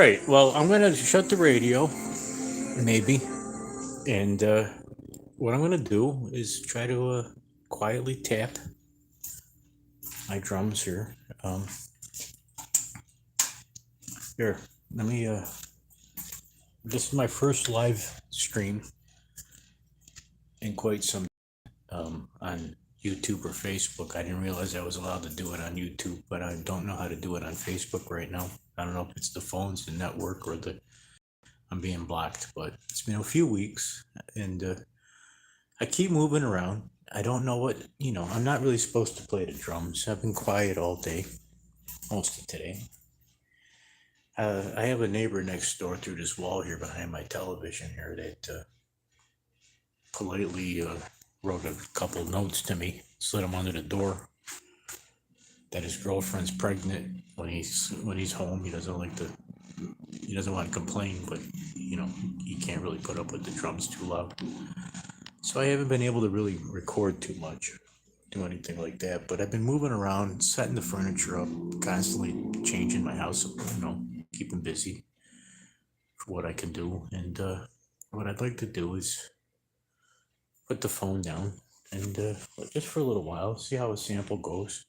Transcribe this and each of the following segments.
right. Well, I'm gonna shut the radio, maybe, and what I'm gonna do is try to quietly tap my drums here. Here, let me. This is my first live stream in quite some on YouTube or Facebook. I didn't realize I was allowed to do it on YouTube, but I don't know how to do it on Facebook right now. I don't know if it's the phones, the network, or the I'm being blocked. But it's been a few weeks, and I keep moving around. I don't know what I'm not really supposed to play the drums. I've been quiet all day, most of today. I have a neighbor next door through this wall here behind my television here that politely wrote a couple notes to me, slid them under the door. That his girlfriend's pregnant when he's home. He doesn't want to complain, but he can't really put up with the drums too loud. So I haven't been able to really record too much, do anything like that. But I've been moving around, setting the furniture up, constantly changing my house, keeping busy for what I can do. And what I'd like to do is put the phone down and just for a little while, see how a sample goes.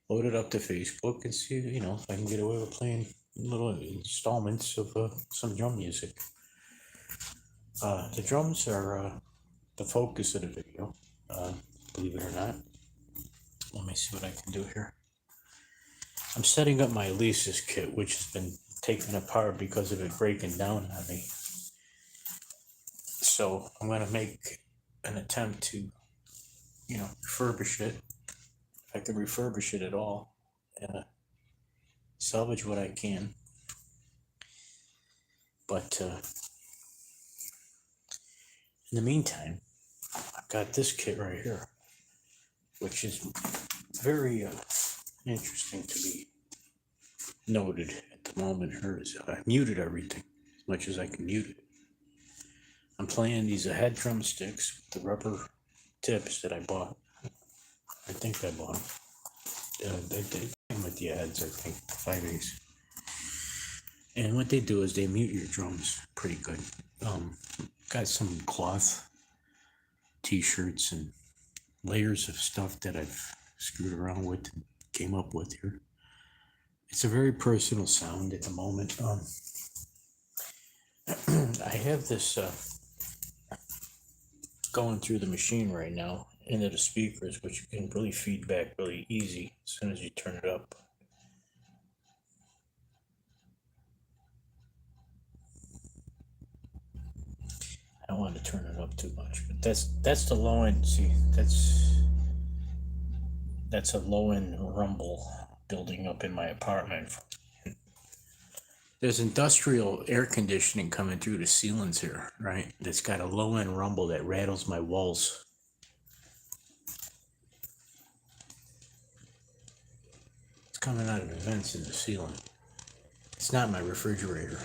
Load it up to Facebook and see, if I can get away with playing little installments of some drum music. The drums are the focus of the video, believe it or not. Let me see what I can do here. I'm setting up my Alesis kit, which has been taken apart because of it breaking down on me. So I'm going to make an attempt to, refurbish it. If I can refurbish it at all, salvage what I can. But in the meantime, I've got this kit right here, which is very interesting to be noted at the moment. I muted everything as much as I can mute it. I'm playing these head drumsticks with the rubber tips that I bought. I think I bought them. They came with the ads, I think, 5 days. And what they do is they mute your drums pretty good. Got some cloth t-shirts and layers of stuff that I've screwed around with and came up with here. It's a very personal sound at the moment. I have this going through the machine right now into the speakers, which you can really feedback really easy as soon as you turn it up. I don't want to turn it up too much, but that's the low end. See, that's a low end rumble building up in my apartment. There's industrial air conditioning coming through the ceilings here, right? That's got a low end rumble that rattles my walls. It's coming out of the vents in the ceiling. It's not my refrigerator.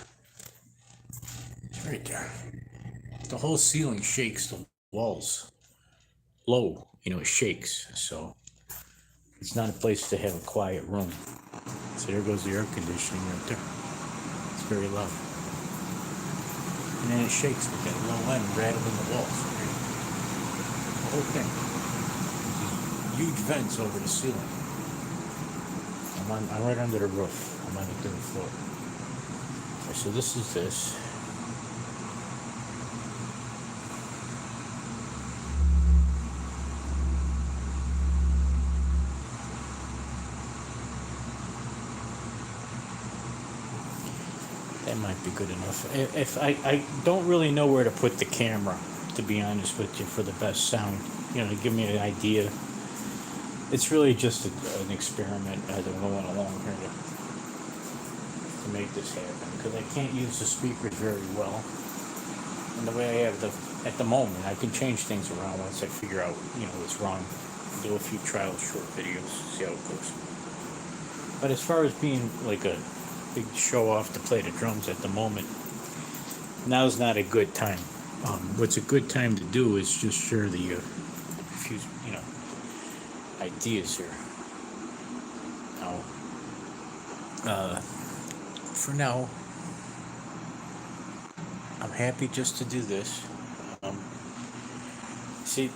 It's right there. The whole ceiling shakes the walls. Low, it shakes. So it's not a place to have a quiet room. So there goes the air conditioning right there. It's very loud. And then it shakes with that low end rattling the walls. The whole thing. These huge vents over the ceiling. I'm right under the roof. I'm on the third floor. Okay, so this is this. That might be good enough. If I don't really know where to put the camera, to be honest with you, for the best sound, to give me an idea. It's really just an experiment as I'm going along here to make this happen, because I can't use the speakers very well. And the way I have at the moment, I can change things around once I figure out, what's wrong. Do a few trial short videos, see how it goes. But as far as being like a big show off to play the drums at the moment, now's not a good time. What's a good time to do is just share the few, ideas here. Now, for now, I'm happy just to do this. Um, See,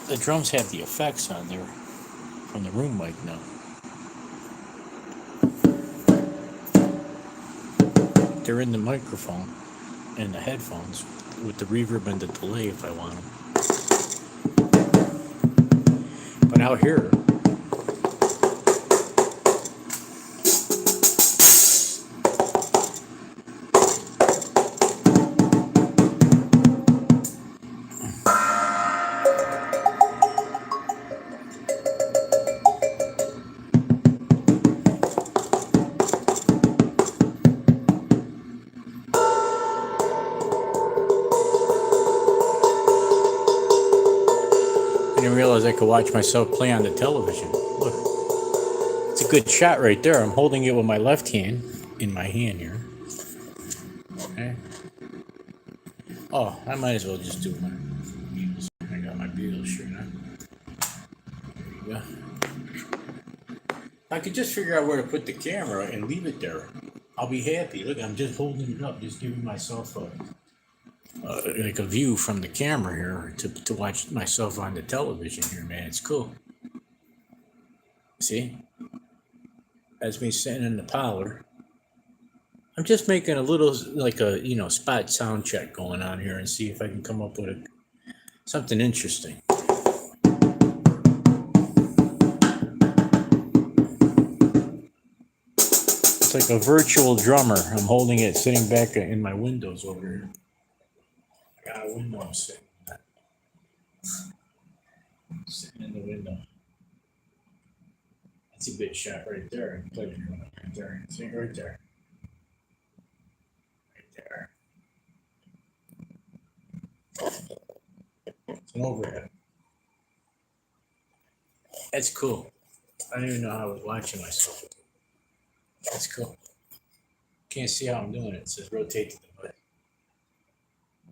the drums have the effects on there from the room mic now. They're in the microphone and the headphones with the reverb and the delay if I want them. But out here, I didn't realize I could watch myself play on the television. Look, it's a good shot right there. I'm holding it with my left hand in my hand here. Okay. Oh, I might as well just do my Beatles. I got my Beatles shirt on. There you go. I could just figure out where to put the camera and leave it there. I'll be happy. Look, I'm just holding it up, just giving myself like a view from the camera here to watch myself on the television here, man. It's cool. See? That's me sitting in the parlor. I'm just making a little, like a, spot sound check going on here and see if I can come up with something interesting. It's like a virtual drummer. I'm holding it, sitting back in my windows over here. I got a window I'm sitting at. Sitting in the window. That's a good shot right there. I can play it right there. See right there. Right there. It's an overhead. That's cool. I don't even know how I was watching myself. That's cool. Can't see how I'm doing it. It says rotate to the right.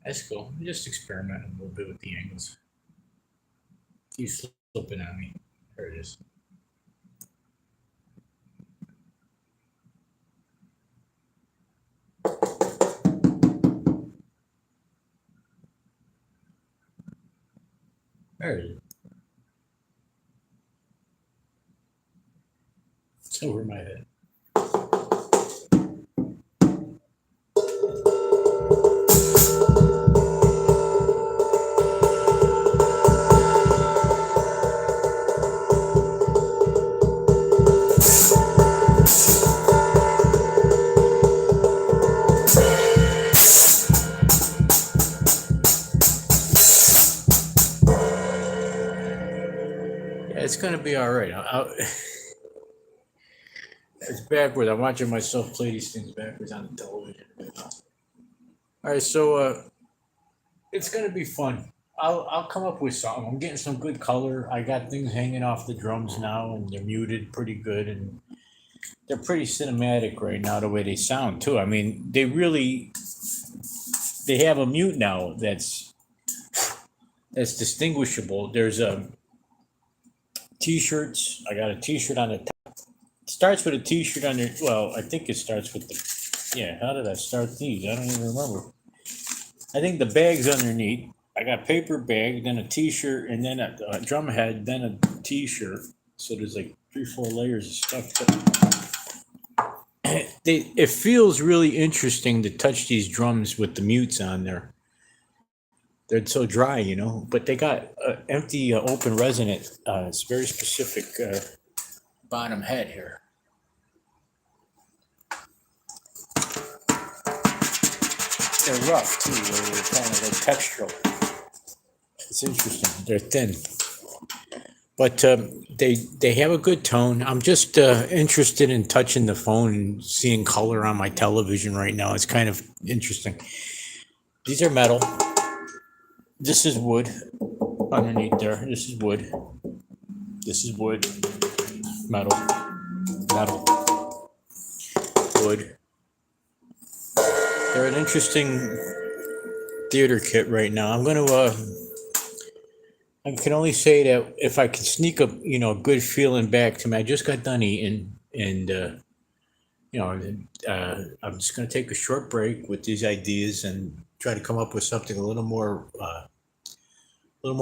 That's cool. I'm just experimenting a little bit with the angles. Keeps slipping on me. There it is. There it is. It's over my head. It's gonna be all right. It's backwards. I'm watching myself play these things backwards on the television. All right, so it's gonna be fun. I'll come up with something. I'm getting some good color. I got things hanging off the drums now, and they're muted pretty good, and they're pretty cinematic right now. The way they sound too. I mean, they have a mute now that's distinguishable. There's a t-shirts. I got a t-shirt on the top. It starts with a t-shirt on there. Well, I think it starts with the. Yeah, how did I start these? I don't even remember. I think the bag's underneath. I got paper bag, then a t-shirt, and then a drum head, then a t-shirt. So there's like 3-4 layers of stuff. It feels really interesting to touch these drums with the mutes on there. They're so dry, but they got empty, open resonant. It's very specific bottom head here. They're rough too. They're kind of like textural. It's interesting. They're thin, but they have a good tone. I'm just interested in touching the phone and seeing color on my television right now. It's kind of interesting. These are metal. This is wood underneath there. This is wood. This is wood. Metal. Metal. Wood. They're an interesting theater kit right now. I'm going to, I can only say that if I can sneak a good feeling back to me, I just got done eating and I'm just going to take a short break with these ideas and try to come up with something a little more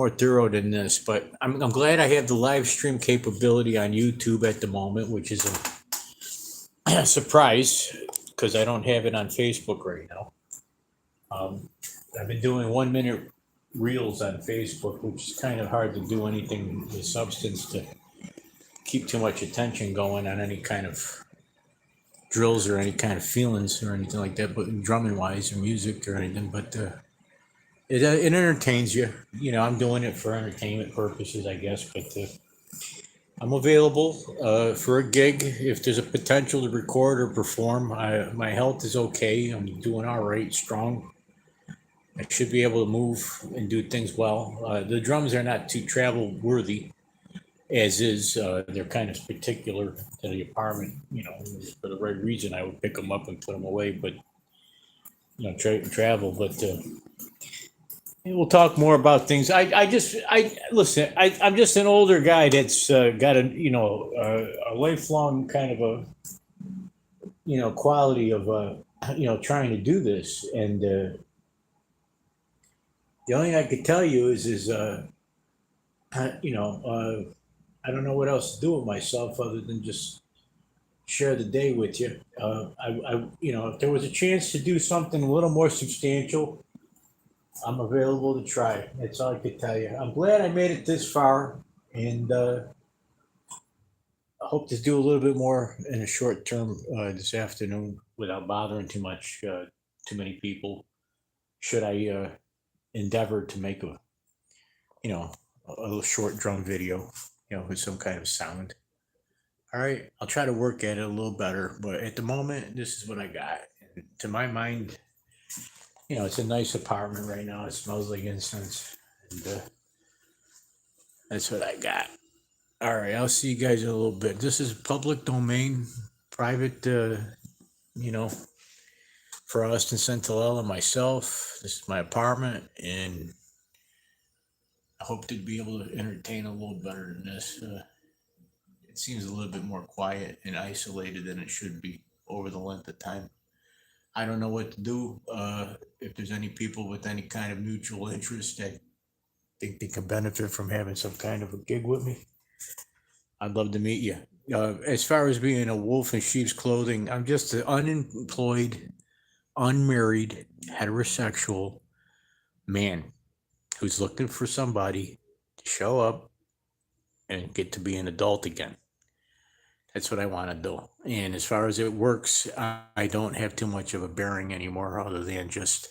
thorough than this. But I'm glad I have the live stream capability on YouTube at the moment, which is a surprise because I don't have it on Facebook right now. I've been doing 1 minute reels on Facebook, which is kind of hard to do anything with substance to keep too much attention going on any kind of drills or any kind of feelings or anything like that, but drumming wise or music or anything. But it entertains you. I'm doing it for entertainment purposes, I guess. But I'm available for a gig if there's a potential to record or perform. My health is okay. I'm doing all right, strong. I should be able to move and do things well. The drums are not too travel worthy, as is. They're kind of particular to the apartment. For the right reason, I would pick them up and put them away. But travel. But we'll talk more about things. I listen. I'm just an older guy that's got a lifelong kind of a quality of trying to do this. And the only thing I could tell you is I don't know what else to do with myself other than just share the day with you. If there was a chance to do something a little more substantial, I'm available to try. That's all I could tell you. I'm glad I made it this far, and I hope to do a little bit more in a short term this afternoon without bothering too many people. Should I endeavor to make a little short drum video, with some kind of sound. All right, I'll try to work at it a little better, but at the moment, this is what I got. And to my mind, it's a nice apartment right now. It smells like incense, and that's what I got. All right, I'll see you guys in a little bit. This is public domain, private, for Austin Centinela and myself. This is my apartment, and I hope to be able to entertain a little better than this. It seems a little bit more quiet and isolated than it should be over the length of time. I don't know what to do. If there's any people with any kind of mutual interest that think they can benefit from having some kind of a gig with me, I'd love to meet you. As far as being a wolf in sheep's clothing, I'm just an unemployed, unmarried, heterosexual man who's looking for somebody to show up and get to be an adult again. That's what I want to do. And as far as it works, I don't have too much of a bearing anymore other than just,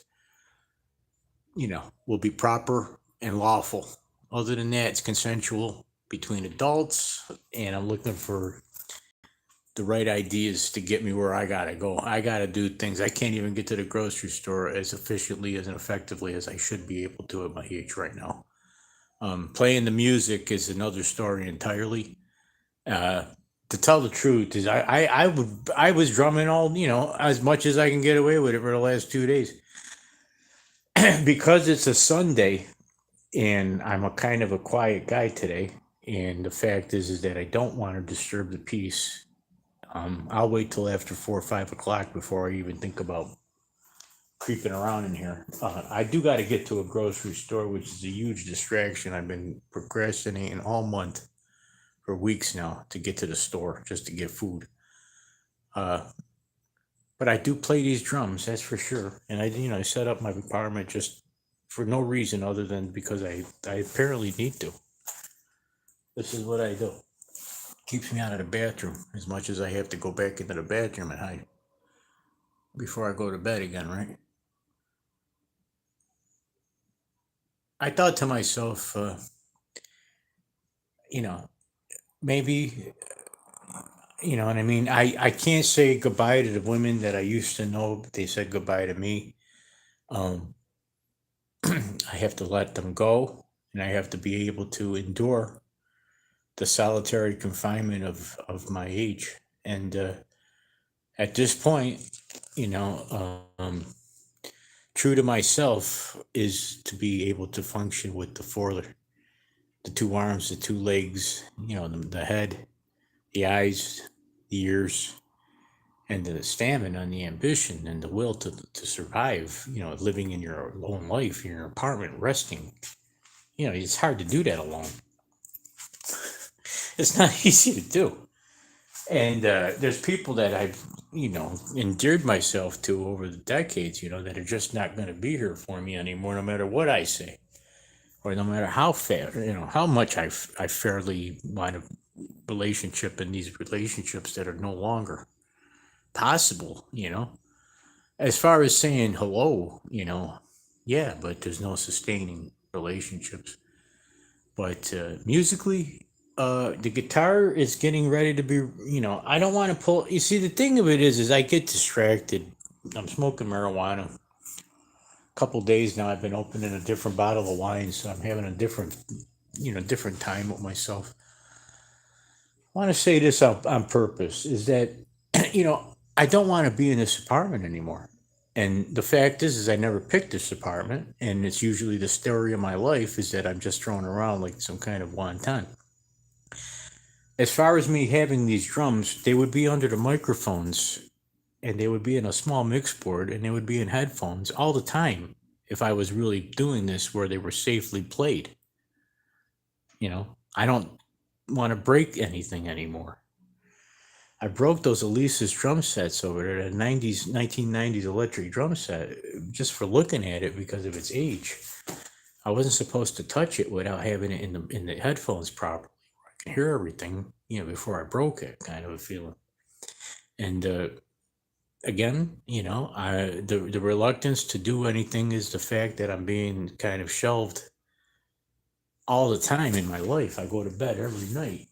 will be proper and lawful. Other than that, it's consensual between adults, and I'm looking for the right ideas to get me where I gotta go. I gotta do things. I can't even get to the grocery store as efficiently as and effectively as I should be able to at my age right now. Playing the music is another story entirely. To tell the truth, is I was drumming all as much as I can get away with it for the last 2 days because it's a Sunday, and I'm a kind of a quiet guy today. And the fact is that I don't want to disturb the peace. I'll wait till after 4 or 5 o'clock before I even think about creeping around in here. I do got to get to a grocery store, which is a huge distraction. I've been procrastinating all month for weeks now to get to the store just to get food. But I do play these drums, that's for sure. And I set up my apartment just for no reason other than because I apparently need to. This is what I do. Keeps me out of the bathroom as much as I have to go back into the bathroom and hide before I go to bed again, right? I thought to myself, maybe, you know what I mean? I can't say goodbye to the women that I used to know, but they said goodbye to me. Um, I have to let them go, and I have to be able to endure the solitary confinement of my age. And at this point, true to myself is to be able to function with the 2 arms, the 2 legs, the head, the eyes, the ears, and the stamina and the ambition and the will to survive, living in your own life in your apartment, resting. It's hard to do that alone. It's not easy to do. And there's people that I've, endeared myself to over the decades, that are just not going to be here for me anymore, no matter what I say, or no matter how fair, how much I fairly want a relationship in these relationships that are no longer possible. As far as saying hello, yeah, but there's no sustaining relationships. But musically, the guitar is getting ready to be, I don't want to pull. You see, the thing of it is I get distracted. I'm smoking marijuana. A couple days now, I've been opening a different bottle of wine, so I'm having a different time with myself. I want to say this on purpose is that, I don't want to be in this apartment anymore. And the fact is I never picked this apartment, and it's usually the story of my life is that I'm just thrown around like some kind of wonton. As far as me having these drums, they would be under the microphones, and they would be in a small mix board, and they would be in headphones all the time if I was really doing this where they were safely played. I don't want to break anything anymore. I broke those Elisa's drum sets over there, the 1990s electric drum set, just for looking at it because of its age. I wasn't supposed to touch it without having it in the headphones properly, where I can hear everything, before I broke it, kind of a feeling. And again, the reluctance to do anything is the fact that I'm being kind of shelved all the time in my life. I go to bed every night.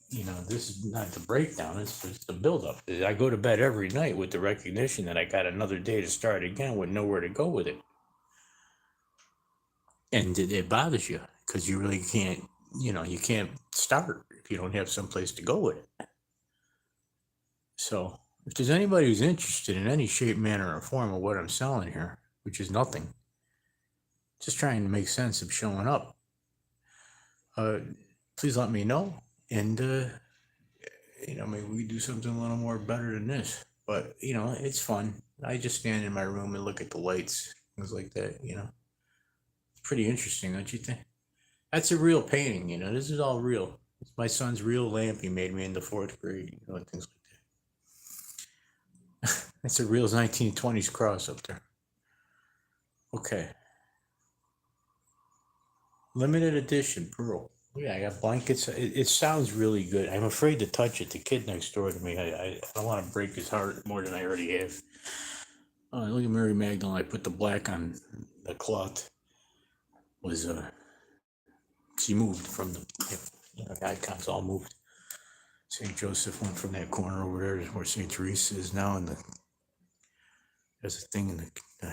This is not the breakdown, it's just the buildup. I go to bed every night with the recognition that I got another day to start again with nowhere to go with it. And it bothers you because you really can't, you can't start if you don't have someplace to go with it. So if there's anybody who's interested in any shape, manner, or form of what I'm selling here, which is nothing, just trying to make sense of showing up, please let me know. And, maybe we do something a little more better than this. But, it's fun. I just stand in my room and look at the lights, things like that, It's pretty interesting, don't you think? That's a real painting, This is all real. It's my son's real lamp he made me in the 4th grade, and things like that. It's a real 1920s cross up there. Okay. Limited edition pearl. Yeah, I got blankets. It sounds really good. I'm afraid to touch it. The kid next door to me, I don't want to break his heart more than I already have. Look at Mary Magdalene. I put the black on the cloth. She moved from the icons all moved. St. Joseph went from that corner over there to where St. Teresa is now, and there's a thing in the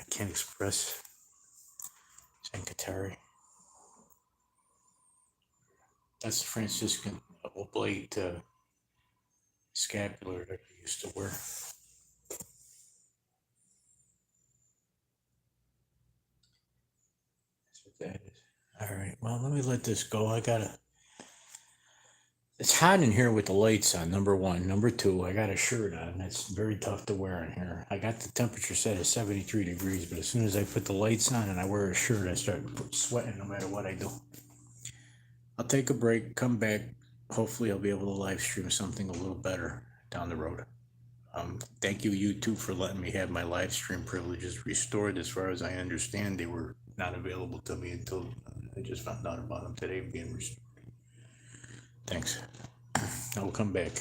Kent Express. St. Kateri. That's the Franciscan oblate scapular that I used to wear. That's what that is. All right, well, let me let this go. It's hot in here with the lights on, number one. Number two, I got a shirt on. That's very tough to wear in here. I got the temperature set at 73 degrees, but as soon as I put the lights on and I wear a shirt, I start sweating no matter what I do. I'll take a break, come back. Hopefully I'll be able to live stream something a little better down the road. Thank you, YouTube, for letting me have my live stream privileges restored. As far as I understand, they were not available to me until I just found out about them today being restored. Thanks. I will come back.